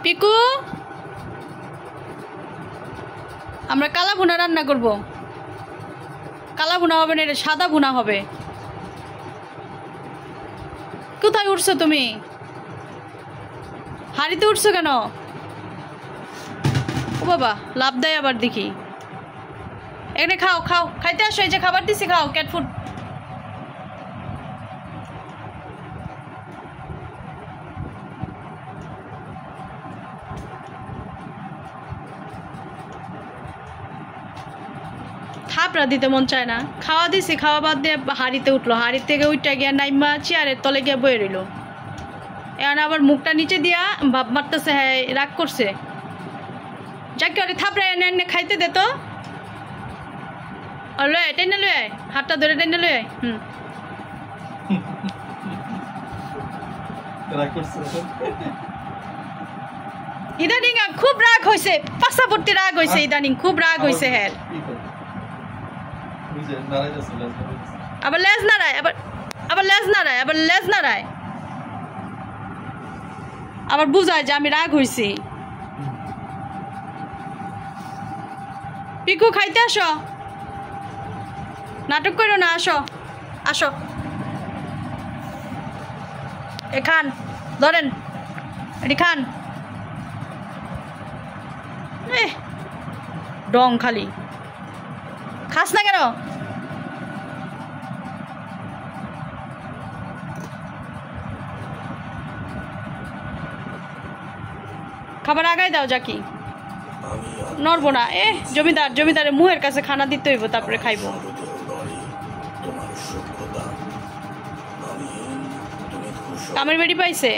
পিকু আমরা কালা ভুনা রান্না করব। কালা ভুনা হবে না, এটা সাদা ভুনা হবে। কোথায় উঠছো তুমি? হাড়িতে উঠছো কেন? ও বাবা, লাভ দেয় আবার দেখি। এখানে খাও খাও, খাইতে আসো, এই যে খাবার দিছি, খাও ক্যাট ফুড। থাপড়া দিতে মন চায় না, খাওয়া দিছি, খাওয়া বাদ দিয়ে হাড়িতে উঠলো, হাড়ি থেকে উঠটা গিয়া নাইমা চেয়ারের তলে গিয়া বয়ে রইল। এখন আবার মুখটা নিচে দিয়া ভাব মারতেছে, হ্যাঁ রাগ করছে। যাকে ওরে থাপড়া এনে এনে খাইতে দে তো। আর লয় টেনে লয় আয়, হাতটা ধরে টেনে লয় আয়। ইদানিং খুব রাগ হয়েছে, পাশাপট্টি রাগ হয়েছে ইদানিং, খুব রাগ হয়েছে। হ্যাঁ আবার লেজ নাড়ায়, আবার লেজ নাড়ায়, আবার লেজ নাড়ায়, আবার বুঝায় যে আমি রাগ হয়েছি। পিকু খাইতে আসো, নাটক করো না, আসো আসো। এ খান, ধরেন এটি খান। ডং খালি, খাস না কেন? খাবার আগাই দাও জাকি, নড়বো না। জমিদারের মুহের কাছে খানা দিতে হইব, তারপরে খাইব। কামের বেড়ি পাইছে।